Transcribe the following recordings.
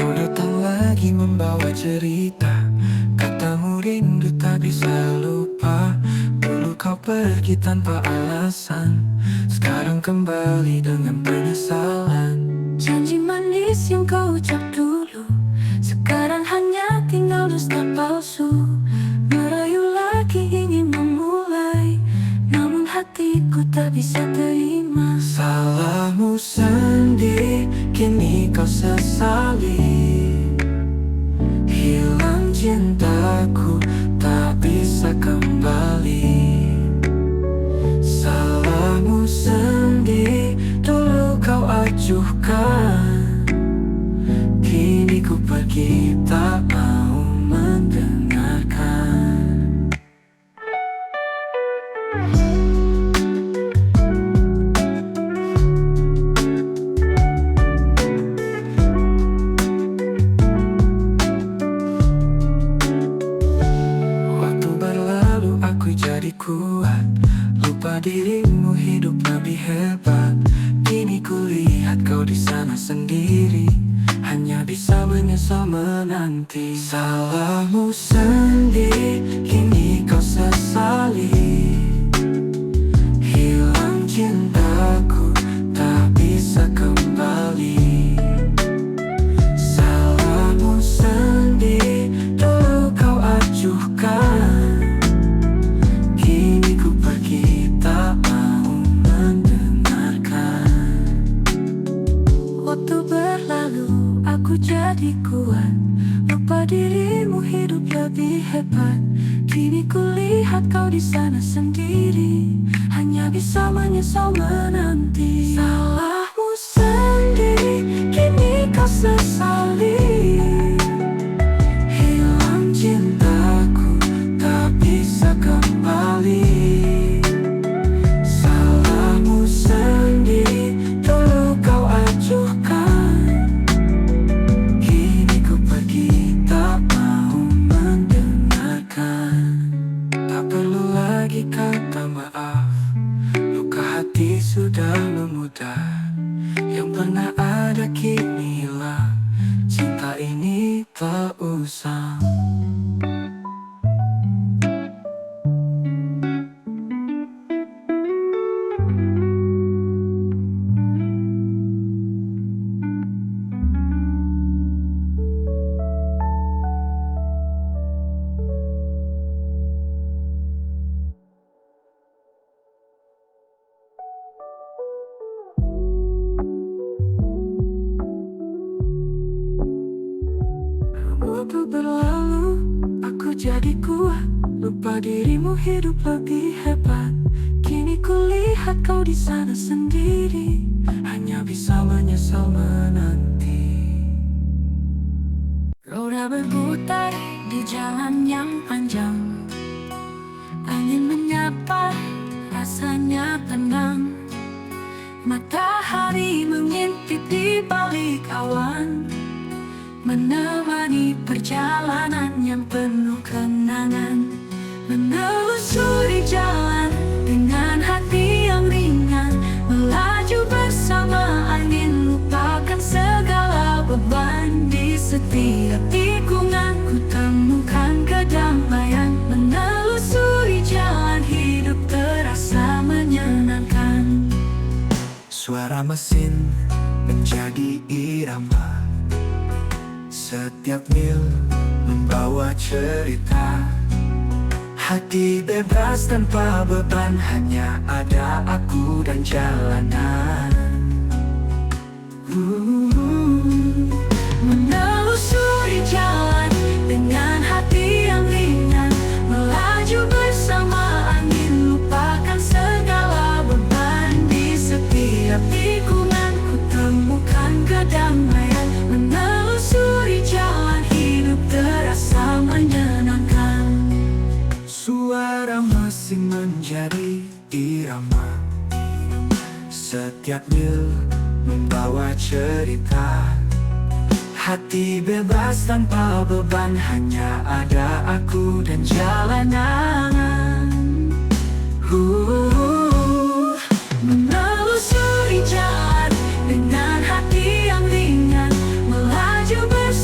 Kau datang lagi membawa cerita, katamu rindu tak bisa lupa. Dulu kau pergi tanpa alasan, sekarang kembali dengan penyesalan. Janji manis yang kau ucap dulu, sekarang hanya tinggal dusta palsu. Merayu lagi ingin memulai, namun hatiku tak bisa terima. Salahmu sendiri, kini kau sesali. Hilang cintaku, tak bisa kembali. Salahmu sendiri, dulu kau acuhkan. Kini ku pergi, tak mau mendengarkan. Waktu berlalu aku jadi kuat, lupa dirimu hidup lebih hebat. Kini ku lihat kau di sana sendiri, hanya bisa menyesal menanti. Salahmu sendiri, kini kau sesali. Hilang cintaku, tak bisa kembali. Salahmu sendiri, dulu kau acuhkan. Kini ku pergi, tak mau mendengarkan. Waktu berlalu, aku jadi kuat, lupa dirimu hidup lebih hebat. Kini ku lihat kau di sana sendiri, hanya bisa menyesal menanti. Salahmu sendiri, kini kau sesali. Hilang cintaku, tak bisa kembali. Salahmu sendiri, dulu kau acuhkan. Kini ku pergi, tak mau mendengarkan. Tak perlu lagi kata maaf, luka hati sudah memudar. Yang pernah ada kini hilang, cinta ini tak usah. Waktu berlalu, aku jadi kuat, lupa dirimu hidup lebih hebat. Kini ku lihat kau di sana sendiri, Hanya bisa menyesal menanti. roda berputar di jalan yang panjang. Angin menyapa, rasanya tenang. Matahari mengintip di balik awan, menemani perjalanan yang penuh kenangan. Menelusuri jalan dengan hati yang ringan, melaju bersama angin, lupakan segala beban. Di setiap tikungan ku temukan kedamaian. Menelusuri jalan, hidup terasa menyenangkan. Suara mesin menjadi irama, setiap mil membawa cerita. Hati bebas tanpa beban, hanya ada aku dan jalanan. Menelusuri jalan dengan hati yang ringan, melaju bersama angin, lupakan segala beban. Di setiap tikungan ku temukan kedamaian. Menelusuri jalan, hidup terasa menyenangkan. Suara mesin menjadi irama, setiap mil membawa cerita. Hati bebas tanpa beban, hanya ada aku dan jalanan. Menelusuri jalan dengan hati yang ringan, melaju bersama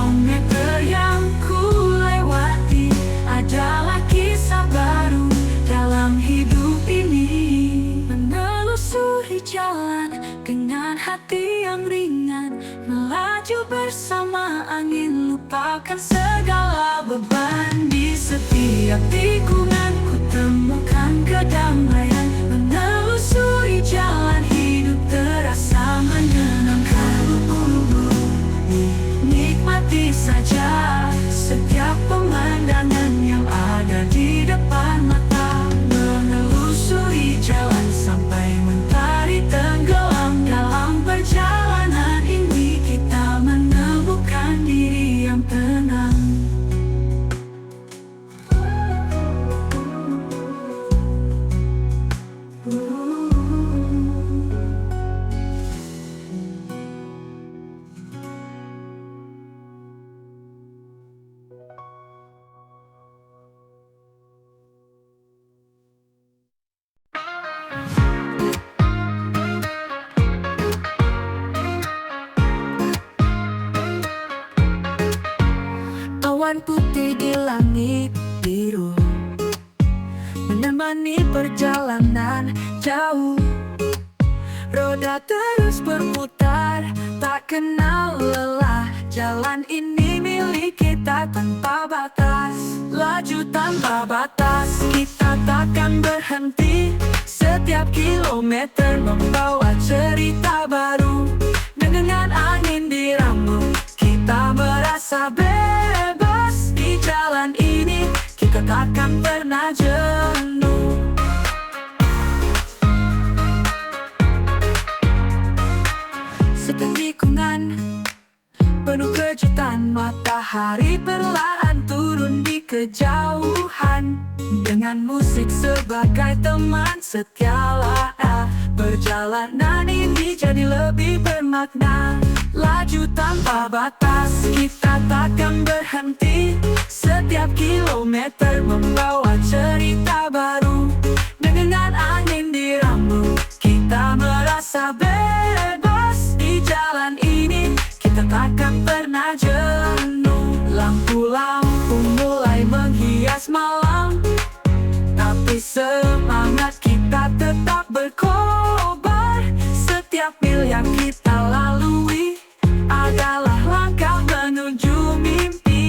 kilometer yang ku lewati adalah kisah baru dalam hidup ini. Menelusuri jalan dengan hati yang ringan, melaju bersama angin, lupakan segala beban. Di setiap tikungan ku temukan kedamaian. Menelusuri jalan hidup terasa menyenangkan. Nikmati saja setiap pemandangan yang ada di depan mata. Menelusuri jalan sampai mentari tenggelam. Dalam perjalanan ini kita menemukan diri yang tenang. Awan putih di langit biru menemani perjalanan jauh. Roda terus berputar, tak kenal lelah. Jalan ini milik kita tanpa batas. Laju tanpa batas, kita takkan berhenti. Setiap kilometer membawa cerita baru. Dengan angin di rambut, kita merasa bebas. Di jalan ini, kita takkan pernah jenuh. Setiap tikungan penuh kejutan, matahari perlahan turun di kejauhan. Dengan musik sebagai teman setialah, perjalanan ini jadi lebih bermakna. Laju tanpa batas, kita takkan berhenti. Setiap kilometer membawa cerita baru. Dengan angin di rambut, kita merasa bebas. Di jalan ini, kita takkan pernah jenuh. Lampu-lampu mulai menghias malam, tapi semangat kita tetap berkobar. Setiap mil yang kita lalui adalah langkah menuju mimpi.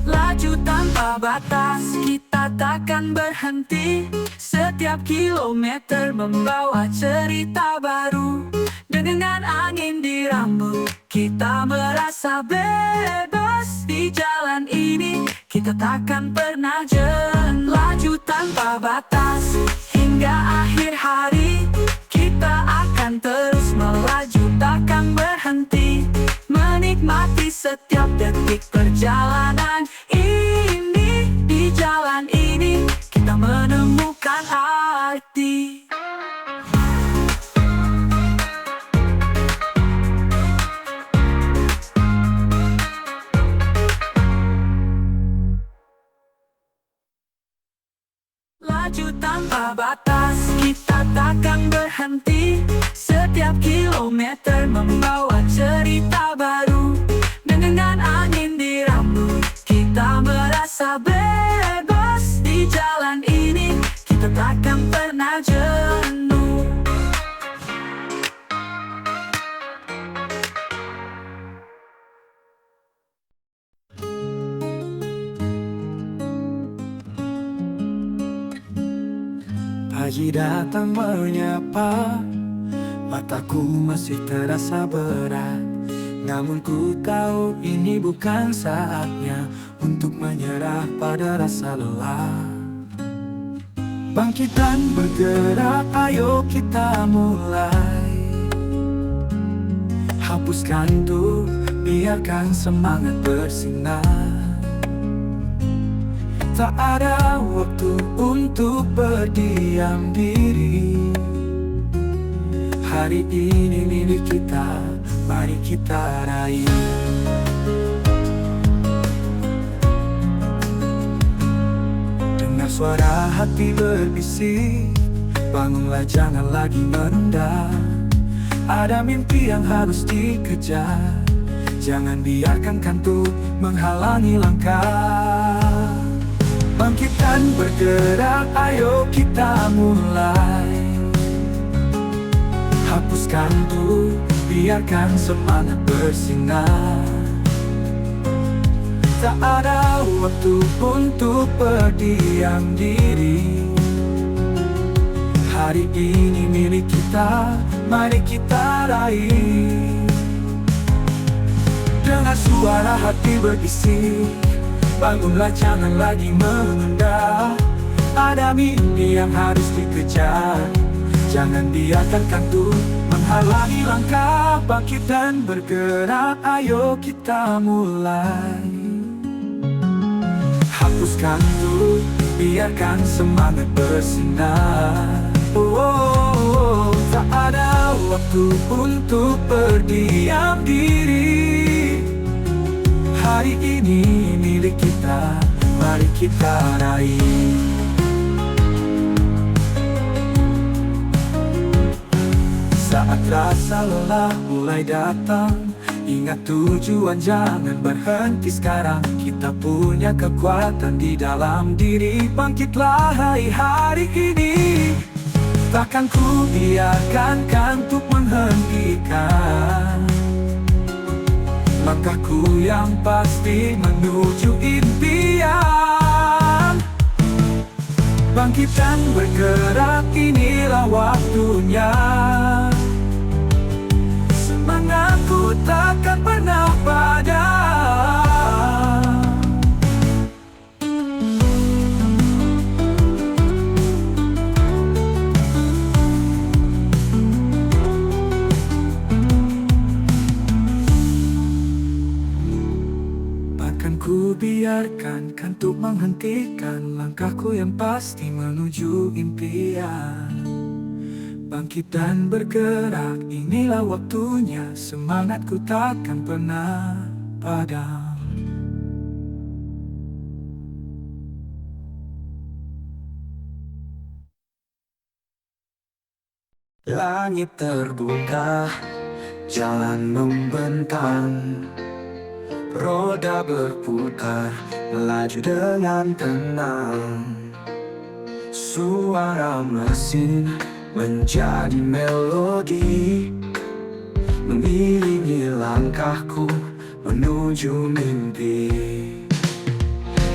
Laju tanpa batas, kita takkan berhenti. Setiap kilometer membawa cerita baru. Dengan angin di rambut, kita merasa bebas. Di jalan ini, kita takkan pernah jenuh. Laju tanpa batas, hingga akhir hari. Kita akan terus melaju, takkan berhenti. Menikmati setiap detik perjalanan ini. Di jalan ini, kita menemukan arti. Laju tanpa batas, kita takkan berhenti. Setiap kilometer membawa cerita baru. Dengan angin di rambut, kita merasa bebas. Di jalan ini, kita takkan pernah jenuh. Pagi datang menyapa, mataku masih terasa berat. Namun ku tahu ini bukan saatnya untuk menyerah pada rasa lelah. Bangkitan bergerak, ayo kita mulai. Hapuskan kantuk, biarkan semangat bersinar. Tak ada waktu untuk berdiam diri. Hari ini milik kita, mari kita raih. Dengar suara hati berbisik, bangunlah jangan lagi menunda. Ada mimpi yang harus dikejar, Jangan biarkan kantuk menghalangi langkah. Bangkit dan bergerak, ayo kita mulai. Hapus kantuk, biarkan semangat bersinar. Tak ada waktu untuk berdiam diri. Hari ini milik kita, mari kita raih. Dengan suara hati berbisik, bangunlah, jangan lagi menunda. Ada mimpi yang harus dikejar, jangan biarkan kantuk menghalangi langkah. Bangkit dan bergerak, ayo kita mulai. Hapus kantuk, biarkan semangat bersinar. Tak ada waktu untuk berdiam diri. Hari ini milik kita, mari kita raih. Saat rasa lelah mulai datang, ingat tujuan, jangan berhenti sekarang. Kita punya kekuatan di dalam diri. Bangkitlah hari ini. Takkan ku biarkan kantuk menghentikan langkahku yang pasti menuju impian. Bangkit dan bergerak, inilah waktunya. Semangatku takkan pernah padam. Ku biarkan kantuk menghentikan langkahku yang pasti menuju impian. Bangkit dan bergerak, inilah waktunya. Semangatku takkan pernah padam. Langit terbuka, jalan membentang, roda berputar, melaju dengan tenang. Suara mesin menjadi melodi, mengiringi langkahku menuju mimpi.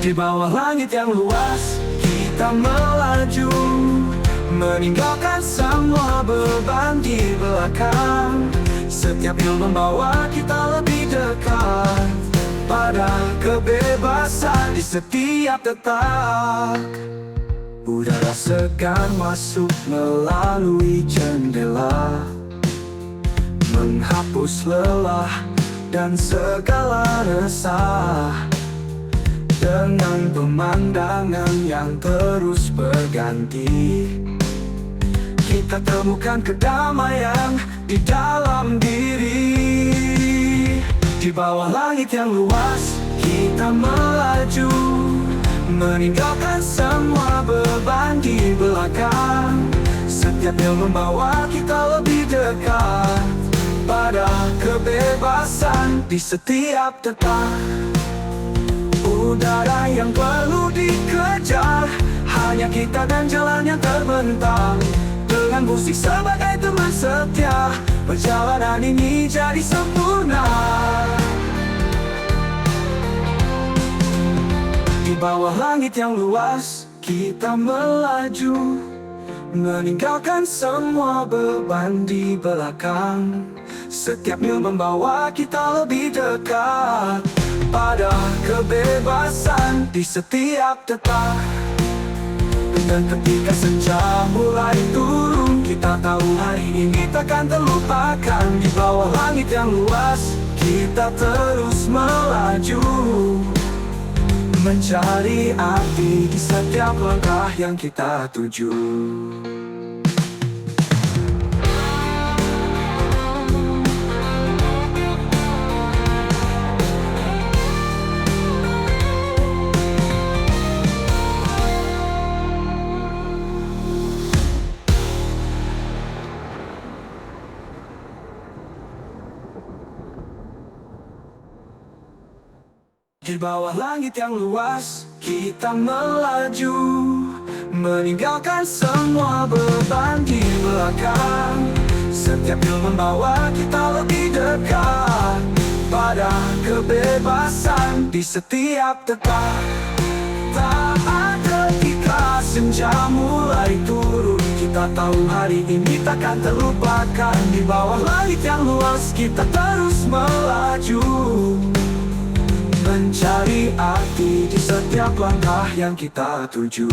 Di bawah langit yang luas, kita melaju, meninggalkan semua beban di belakang. Setiap mil membawa kita lebih dekat pada kebebasan di setiap detak. Udara segar masuk melalui jendela, menghapus lelah dan segala resah. Dengan pemandangan yang terus berganti, kita temukan kedamaian di dalam diri. Di bawah langit yang luas, kita melaju, meninggalkan semua beban di belakang. Setiap yang membawa kita lebih dekat pada kebebasan di setiap detak. Udara yang perlu dikejar, hanya kita dan jalan yang terbentang. Dengan musik sebagai teman setia, perjalanan ini jadi sempurna. Di bawah langit yang luas, kita melaju, meninggalkan semua beban di belakang. Setiap mil membawa kita lebih dekat pada kebebasan di setiap detak. Dan ketika senja mulai turun, kita tahu hari ini takkan terlupakan. Di bawah langit yang luas, kita terus melaju, mencari arti di setiap langkah yang kita tuju. Di bawah langit yang luas, kita melaju, meninggalkan semua beban di belakang. Setiap mil membawa kita lebih dekat pada kebebasan. Di setiap detak, tak ketika senja mulai turun, kita tahu hari ini takkan terlupakan. Di bawah langit yang luas, kita terus melaju, mencari arti di setiap langkah yang kita tuju.